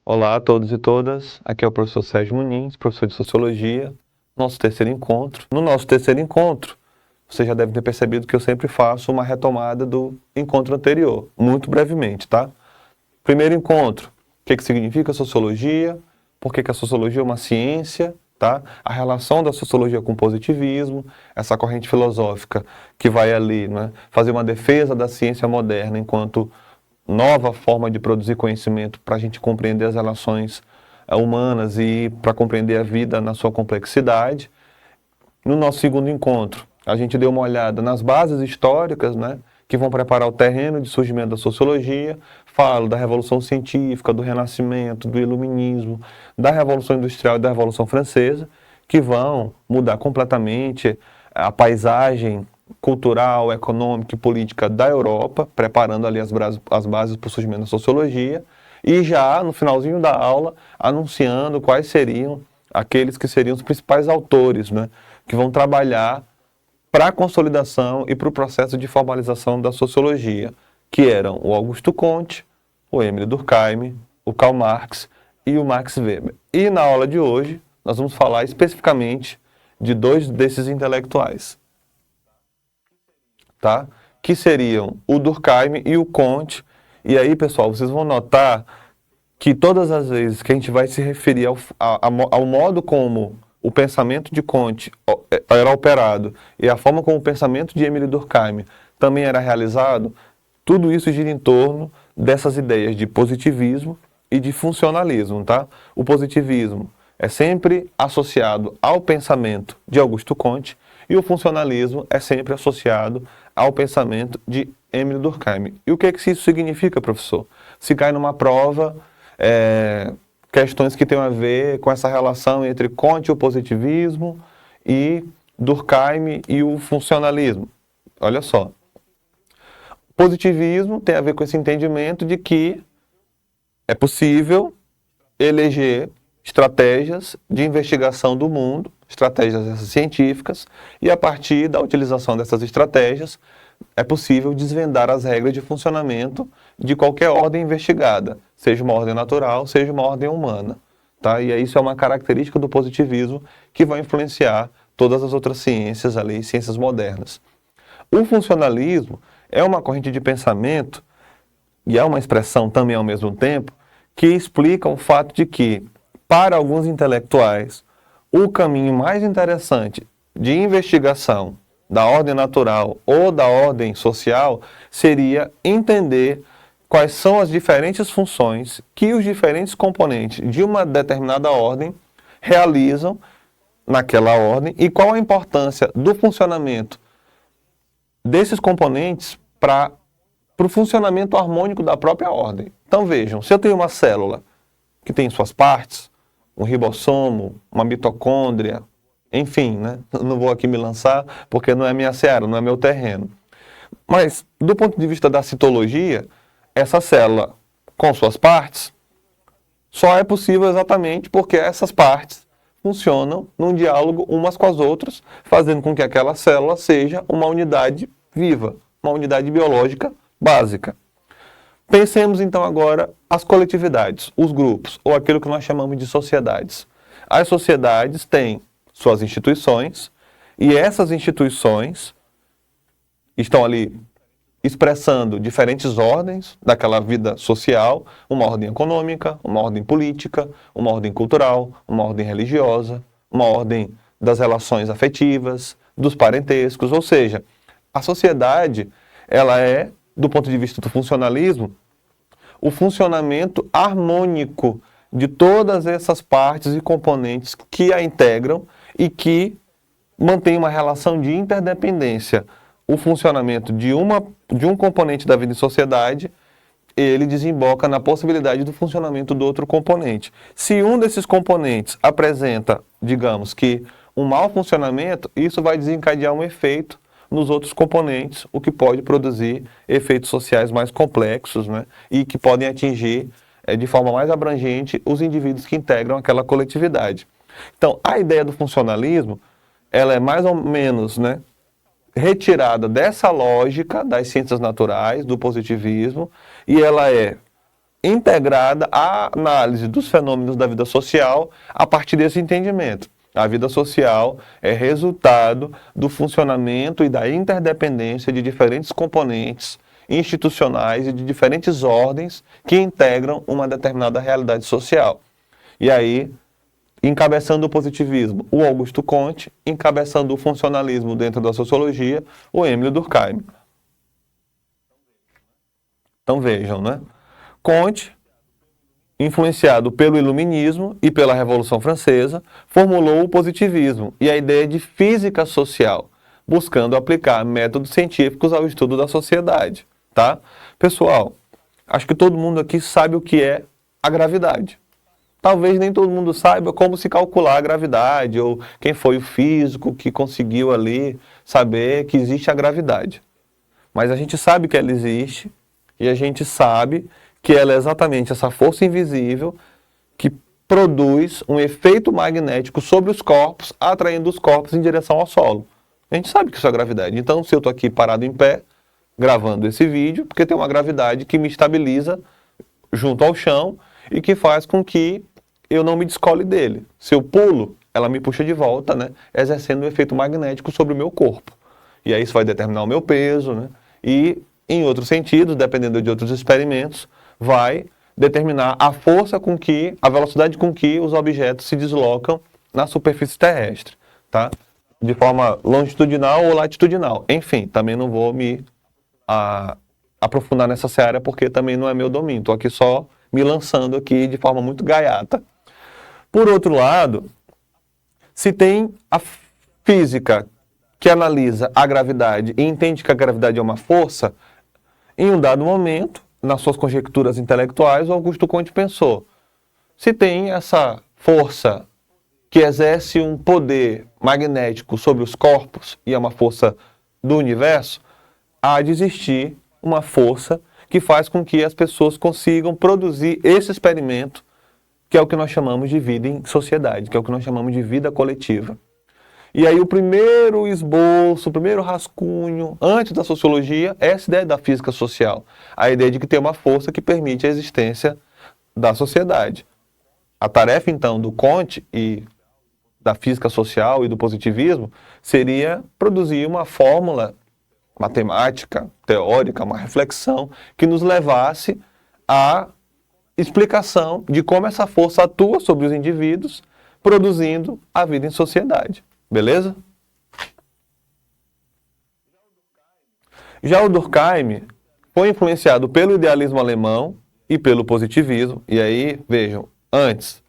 Olá a todos e todas, aqui é o professor Sérgio Muniz, professor de Sociologia, nosso terceiro encontro. No nosso terceiro encontro, você já deve ter percebido que eu sempre faço uma retomada do encontro anterior, muito brevemente, tá? Primeiro encontro, o que significa Sociologia, por que a Sociologia é uma ciência, tá? A relação da Sociologia com o positivismo, essa corrente filosófica que vai ali, né, fazer uma defesa da ciência moderna enquanto nova forma de produzir conhecimento para a gente compreender as relações humanas e para compreender a vida na sua complexidade. No nosso segundo encontro, a gente deu uma olhada nas bases históricas, né, que vão preparar o terreno de surgimento da sociologia. Falo da Revolução Científica, do Renascimento, do Iluminismo, da Revolução Industrial e da Revolução Francesa, que vão mudar completamente a paisagem cultural, econômica e política da Europa, preparando ali as bases para o surgimento da sociologia, e já no finalzinho da aula, anunciando quais seriam aqueles que seriam os principais autores, né, que vão trabalhar para a consolidação e para o processo de formalização da sociologia, que eram o Augusto Comte, o Émile Durkheim, o Karl Marx e o Max Weber. E na aula de hoje, nós vamos falar especificamente de dois desses intelectuais, tá? Que seriam o Durkheim e o Comte. E aí, pessoal, vocês vão notar que todas as vezes que a gente vai se referir ao modo como o pensamento de Comte era operado e a forma como o pensamento de Émile Durkheim também era realizado, tudo isso gira em torno dessas ideias de positivismo e de funcionalismo, tá? O positivismo é sempre associado ao pensamento de Augusto Comte e o funcionalismo é sempre associado ao pensamento de Émile Durkheim. E o que isso significa, professor? Se cai numa prova, questões que têm a ver com essa relação entre Comte e o positivismo e Durkheim e o funcionalismo. Olha só. Positivismo tem a ver com esse entendimento de que é possível eleger estratégias de investigação do mundo, estratégias científicas, e a partir da utilização dessas estratégias é possível desvendar as regras de funcionamento de qualquer ordem investigada, seja uma ordem natural, seja uma ordem humana. Tá? E isso é uma característica do positivismo que vai influenciar todas as outras ciências ali, ciências modernas. O funcionalismo é uma corrente de pensamento, e é uma expressão também ao mesmo tempo, que explica o fato de que, para alguns intelectuais, o caminho mais interessante de investigação da ordem natural ou da ordem social seria entender quais são as diferentes funções que os diferentes componentes de uma determinada ordem realizam naquela ordem e qual a importância do funcionamento desses componentes para o funcionamento harmônico da própria ordem. Então vejam, se eu tenho uma célula que tem suas partes, um ribossomo, uma mitocôndria, enfim, né? Não vou aqui me lançar porque não é minha seara, não é meu terreno. Mas, do ponto de vista da citologia, essa célula com suas partes só é possível exatamente porque essas partes funcionam num diálogo umas com as outras, fazendo com que aquela célula seja uma unidade viva, uma unidade biológica básica. Pensemos então agora as coletividades, os grupos, ou aquilo que nós chamamos de sociedades. As sociedades têm suas instituições, e essas instituições estão ali expressando diferentes ordens daquela vida social, uma ordem econômica, uma ordem política, uma ordem cultural, uma ordem religiosa, uma ordem das relações afetivas, dos parentescos, ou seja, a sociedade, ela é, do ponto de vista do funcionalismo, o funcionamento harmônico de todas essas partes e componentes que a integram e que mantém uma relação de interdependência. O funcionamento de um componente da vida em sociedade, ele desemboca na possibilidade do funcionamento do outro componente. Se um desses componentes apresenta, digamos que, um mau funcionamento, isso vai desencadear um efeito nos outros componentes, o que pode produzir efeitos sociais mais complexos, né, e que podem atingir de forma mais abrangente os indivíduos que integram aquela coletividade. Então, a ideia do funcionalismo, ela é mais ou menos, né, retirada dessa lógica das ciências naturais, do positivismo, e ela é integrada à análise dos fenômenos da vida social a partir desse entendimento. A vida social é resultado do funcionamento e da interdependência de diferentes componentes institucionais e de diferentes ordens que integram uma determinada realidade social. E aí, encabeçando o positivismo, o Augusto Comte, encabeçando o funcionalismo dentro da sociologia, o Émile Durkheim. Então vejam, né? Comte, influenciado pelo Iluminismo e pela Revolução Francesa, formulou o positivismo e a ideia de física social, buscando aplicar métodos científicos ao estudo da sociedade, tá? Pessoal, acho que todo mundo aqui sabe o que é a gravidade. Talvez nem todo mundo saiba como se calcular a gravidade, ou quem foi o físico que conseguiu ali saber que existe a gravidade. Mas a gente sabe que ela existe, e a gente sabe que ela é exatamente essa força invisível que produz um efeito magnético sobre os corpos, atraindo os corpos em direção ao solo. A gente sabe que isso é gravidade. Então, se eu estou aqui parado em pé, gravando esse vídeo, porque tem uma gravidade que me estabiliza junto ao chão e que faz com que eu não me descole dele. Se eu pulo, ela me puxa de volta, né, exercendo um efeito magnético sobre o meu corpo. E aí isso vai determinar o meu peso, né, e em outros sentidos, dependendo de outros experimentos, vai determinar a força com que, a velocidade com que os objetos se deslocam na superfície terrestre, tá? De forma longitudinal ou latitudinal. Enfim, também não vou me aprofundar nessa seara porque também não é meu domínio. Estou aqui só me lançando aqui de forma muito gaiata. Por outro lado, se tem a física que analisa a gravidade e entende que a gravidade é uma força, em um dado momento, nas suas conjecturas intelectuais, o Augusto Comte pensou: se tem essa força que exerce um poder magnético sobre os corpos, e é uma força do universo, há de existir uma força que faz com que as pessoas consigam produzir esse experimento, que é o que nós chamamos de vida em sociedade, que é o que nós chamamos de vida coletiva. E aí o primeiro esboço, o primeiro rascunho, antes da sociologia, é essa ideia da física social. A ideia de que tem uma força que permite a existência da sociedade. A tarefa, então, do Comte e da física social e do positivismo seria produzir uma fórmula matemática, teórica, uma reflexão que nos levasse à explicação de como essa força atua sobre os indivíduos, produzindo a vida em sociedade. Beleza? Já o Durkheim foi influenciado pelo idealismo alemão e pelo positivismo. E aí, vejam, antes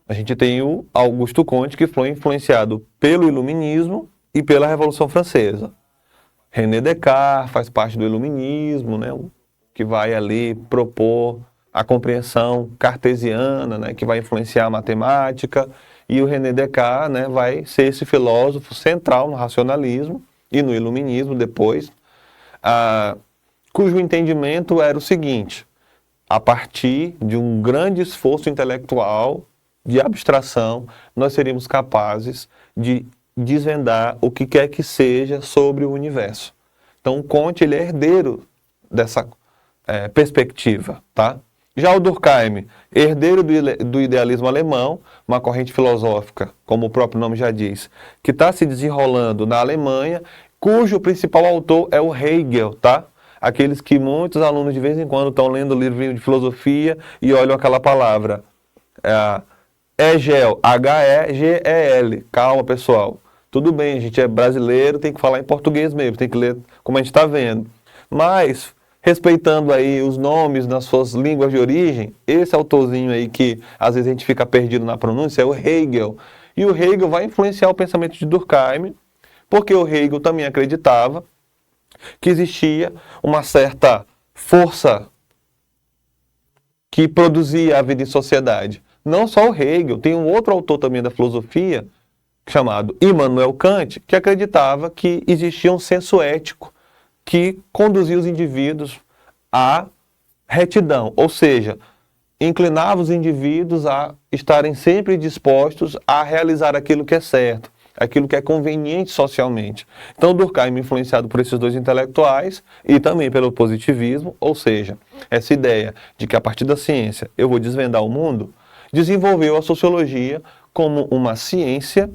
a gente tem o Augusto Comte, que foi influenciado pelo Iluminismo e pela Revolução Francesa. René Descartes faz parte do Iluminismo, né, que vai ali propor a compreensão cartesiana, né, que vai influenciar a matemática. E o René Descartes, né, vai ser esse filósofo central no racionalismo e no iluminismo depois, cujo entendimento era o seguinte: a partir de um grande esforço intelectual de abstração, nós seríamos capazes de desvendar o que quer que seja sobre o universo. Então, o Comte, ele é herdeiro dessa perspectiva, tá? Já o Durkheim, herdeiro do idealismo alemão, uma corrente filosófica, como o próprio nome já diz, que está se desenrolando na Alemanha, cujo principal autor é o Hegel, tá? Aqueles que muitos alunos de vez em quando estão lendo o livrinho de filosofia e olham aquela palavra, Hegel, H-E-G-E-L. Calma, pessoal. Tudo bem, a gente é brasileiro, tem que falar em português mesmo, tem que ler como a gente está vendo. Mas respeitando aí os nomes nas suas línguas de origem, esse autorzinho aí que às vezes a gente fica perdido na pronúncia é o Hegel. E o Hegel vai influenciar o pensamento de Durkheim, porque o Hegel também acreditava que existia uma certa força que produzia a vida em sociedade. Não só o Hegel, tem um outro autor também da filosofia, chamado Immanuel Kant, que acreditava que existia um senso ético que conduzia os indivíduos à retidão, ou seja, inclinava os indivíduos a estarem sempre dispostos a realizar aquilo que é certo, aquilo que é conveniente socialmente. Então, Durkheim, influenciado por esses dois intelectuais e também pelo positivismo, ou seja, essa ideia de que a partir da ciência eu vou desvendar o mundo, desenvolveu a sociologia como uma ciência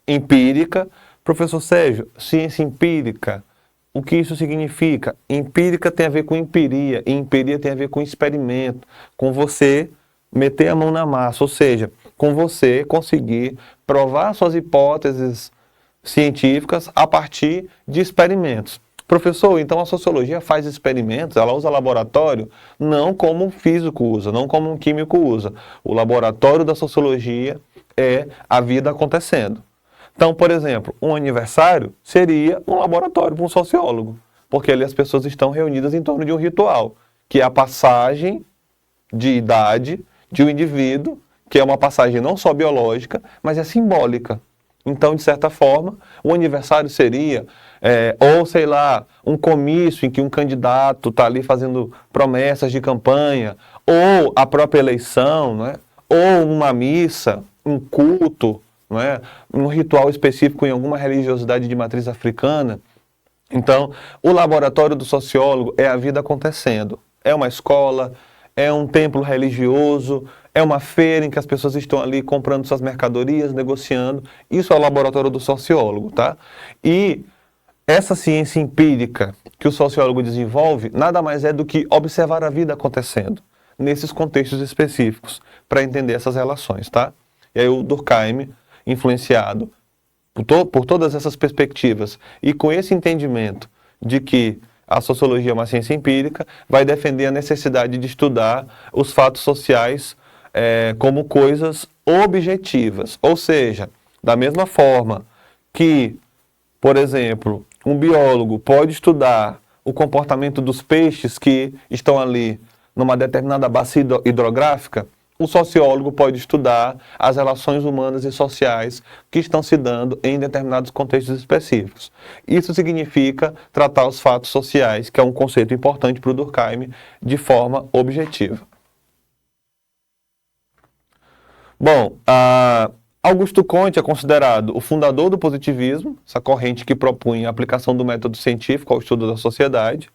empírica. Professor Sérgio, ciência empírica, o que isso significa? Empírica tem a ver com empiria, e empiria tem a ver com experimento, com você meter a mão na massa, ou seja, com você conseguir provar suas hipóteses científicas a partir de experimentos. Professor, então a sociologia faz experimentos, ela usa laboratório, não como um físico usa, não como um químico usa. O laboratório da sociologia é a vida acontecendo. Então, por exemplo, um aniversário seria um laboratório para um sociólogo, porque ali as pessoas estão reunidas em torno de um ritual, que é a passagem de idade de um indivíduo, que é uma passagem não só biológica, mas é simbólica. Então, de certa forma, o aniversário seria, ou sei lá, um comício em que um candidato está ali fazendo promessas de campanha, ou a própria eleição, né? Ou uma missa, um culto, não é? Um ritual específico em alguma religiosidade de matriz africana. Então, o laboratório do sociólogo é a vida acontecendo. É uma escola, é um templo religioso, é uma feira em que as pessoas estão ali comprando suas mercadorias, negociando. Isso é o laboratório do sociólogo, tá? E essa ciência empírica que o sociólogo desenvolve nada mais é do que observar a vida acontecendo nesses contextos específicos para entender essas relações, tá? E aí o Durkheim, influenciado por todas essas perspectivas e com esse entendimento de que a sociologia é uma ciência empírica, vai defender a necessidade de estudar os fatos sociais como coisas objetivas. Ou seja, da mesma forma que, por exemplo, um biólogo pode estudar o comportamento dos peixes que estão ali numa determinada bacia hidrográfica, o sociólogo pode estudar as relações humanas e sociais que estão se dando em determinados contextos específicos. Isso significa tratar os fatos sociais, que é um conceito importante para o Durkheim, de forma objetiva. Bom, Augusto Comte é considerado o fundador do positivismo, essa corrente que propunha a aplicação do método científico ao estudo da sociedade,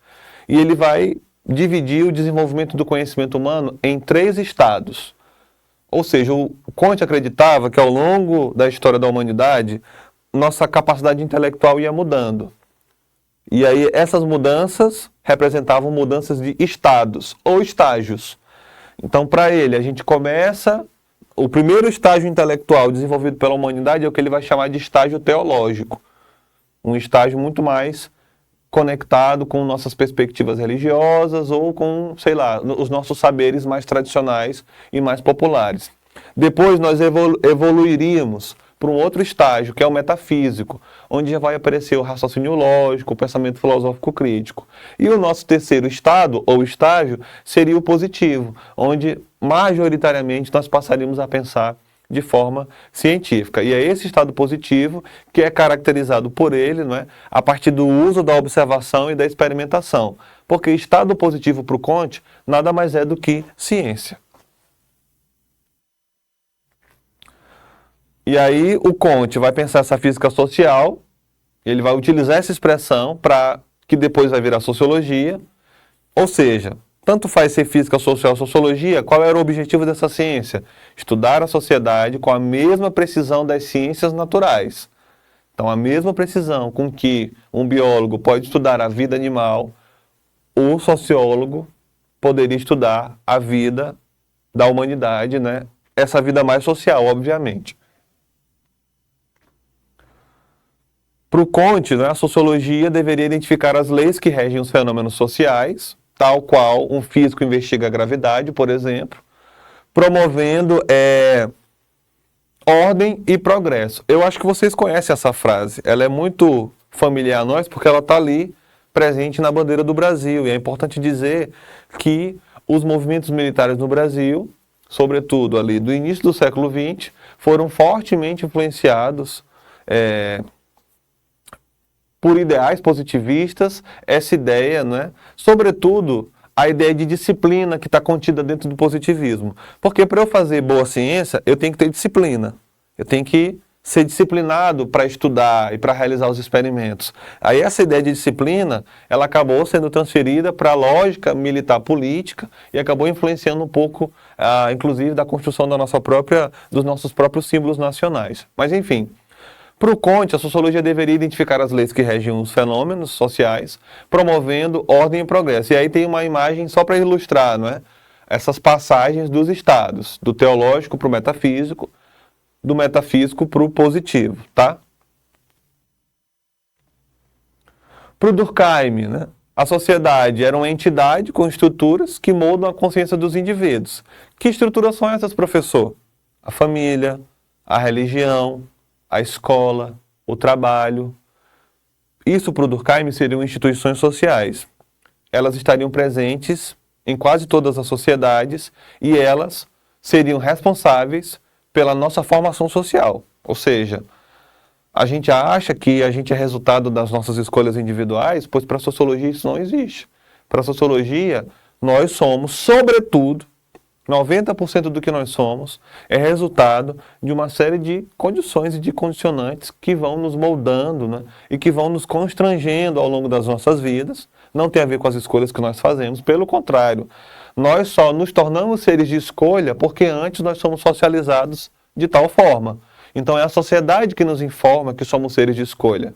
e ele vai dividir o desenvolvimento do conhecimento humano em 3 estados. Ou seja, o Comte acreditava que ao longo da história da humanidade, nossa capacidade intelectual ia mudando. E aí essas mudanças representavam mudanças de estados ou estágios. Então, para ele, a gente começa... O primeiro estágio intelectual desenvolvido pela humanidade é o que ele vai chamar de estágio teológico. Um estágio muito mais conectado com nossas perspectivas religiosas ou com, sei lá, os nossos saberes mais tradicionais e mais populares. Depois nós evoluiríamos para um outro estágio, que é o metafísico, onde já vai aparecer o raciocínio lógico, o pensamento filosófico crítico. E o nosso terceiro estado, ou estágio, seria o positivo, onde majoritariamente nós passaríamos a pensar de forma científica. E é esse estado positivo que é caracterizado por ele, não é, a partir do uso da observação e da experimentação. Porque estado positivo para o Comte nada mais é do que ciência. E aí o Comte vai pensar essa física social, ele vai utilizar essa expressão para que depois vai virar sociologia, ou seja, tanto faz ser física social ou sociologia, qual era o objetivo dessa ciência? Estudar a sociedade com a mesma precisão das ciências naturais. Então, a mesma precisão com que um biólogo pode estudar a vida animal, o sociólogo poderia estudar a vida da humanidade, né? Essa vida mais social, obviamente. Para o Comte, né, a sociologia deveria identificar as leis que regem os fenômenos sociais, tal qual um físico investiga a gravidade, por exemplo, promovendo ordem e progresso. Eu acho que vocês conhecem essa frase, ela é muito familiar a nós, porque ela está ali presente na bandeira do Brasil, e é importante dizer que os movimentos militares no Brasil, sobretudo ali do início do século XX, foram fortemente influenciados por ideais positivistas, essa ideia, né? Sobretudo, a ideia de disciplina que está contida dentro do positivismo. Porque para eu fazer boa ciência, eu tenho que ter disciplina. Eu tenho que ser disciplinado para estudar e para realizar os experimentos. Aí essa ideia de disciplina, ela acabou sendo transferida para a lógica militar política e acabou influenciando um pouco, inclusive, da construção dos nossos próprios símbolos nacionais. Mas, enfim, para o Comte, a sociologia deveria identificar as leis que regem os fenômenos sociais, promovendo ordem e progresso. E aí tem uma imagem só para ilustrar, não é? Essas passagens dos estados, do teológico para o metafísico, do metafísico para o positivo, tá? Para o Durkheim, né? A sociedade era uma entidade com estruturas que moldam a consciência dos indivíduos. Que estruturas são essas, professor? A família, a religião, a escola, o trabalho. Isso para o Durkheim seriam instituições sociais. Elas estariam presentes em quase todas as sociedades e elas seriam responsáveis pela nossa formação social. Ou seja, a gente acha que a gente é resultado das nossas escolhas individuais, pois para a sociologia isso não existe. Para a sociologia, nós somos, sobretudo, 90% do que nós somos é resultado de uma série de condições e de condicionantes que vão nos moldando, né? E que vão nos constrangendo ao longo das nossas vidas. Não tem a ver com as escolhas que nós fazemos, pelo contrário. Nós só nos tornamos seres de escolha porque antes nós somos socializados de tal forma. Então é a sociedade que nos informa que somos seres de escolha.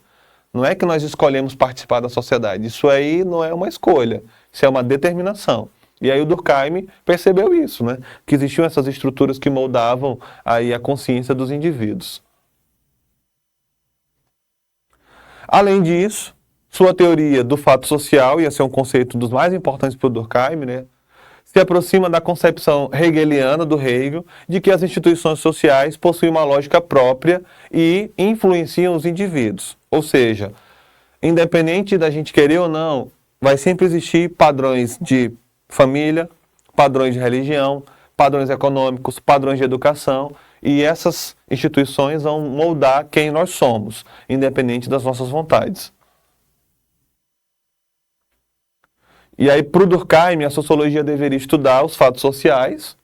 Não é que nós escolhemos participar da sociedade. Isso aí não é uma escolha, isso é uma determinação. E aí o Durkheim percebeu isso, né? Que existiam essas estruturas que moldavam aí a consciência dos indivíduos. Além disso, sua teoria do fato social, e esse é um conceito dos mais importantes para o Durkheim, né? Se aproxima da concepção hegeliana do Hegel de que as instituições sociais possuem uma lógica própria e influenciam os indivíduos. Ou seja, independente da gente querer ou não, vai sempre existir padrões de família, padrões de religião, padrões econômicos, padrões de educação, e essas instituições vão moldar quem nós somos, independente das nossas vontades. E aí, para o Durkheim, a sociologia deveria estudar os fatos sociais,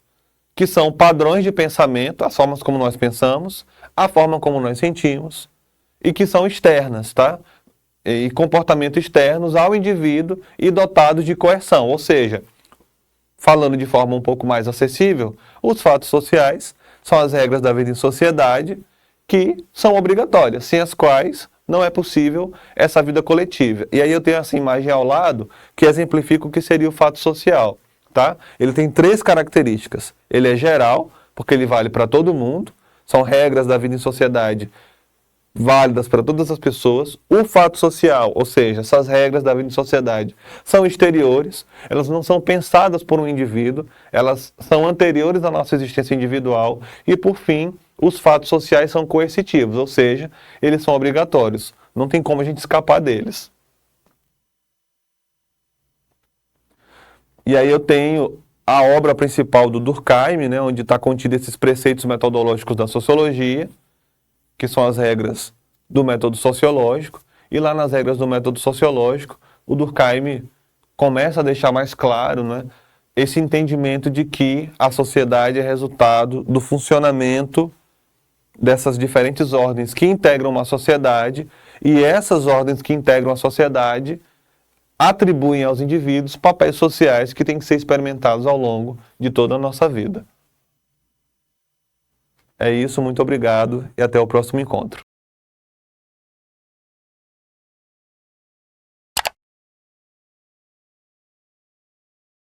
que são padrões de pensamento, as formas como nós pensamos, a forma como nós sentimos, e que são externas, tá? E comportamentos externos ao indivíduo e dotados de coerção, ou seja, falando de forma um pouco mais acessível, os fatos sociais são as regras da vida em sociedade que são obrigatórias, sem as quais não é possível essa vida coletiva. E aí eu tenho essa imagem ao lado que exemplifica o que seria o fato social, tá? Ele tem 3 características. Ele é geral, porque ele vale para todo mundo, são regras da vida em sociedade válidas para todas as pessoas. O fato social, ou seja, essas regras da vida em sociedade, são exteriores, elas não são pensadas por um indivíduo, elas são anteriores à nossa existência individual e, por fim, os fatos sociais são coercitivos, ou seja, eles são obrigatórios, não tem como a gente escapar deles. E aí eu tenho a obra principal do Durkheim, né, onde está contido esses preceitos metodológicos da sociologia, que são as regras do método sociológico, e lá nas regras do método sociológico, o Durkheim começa a deixar mais claro, né, esse entendimento de que a sociedade é resultado do funcionamento dessas diferentes ordens que integram uma sociedade, e essas ordens que integram a sociedade atribuem aos indivíduos papéis sociais que têm que ser experimentados ao longo de toda a nossa vida. É isso, muito obrigado e até o próximo encontro.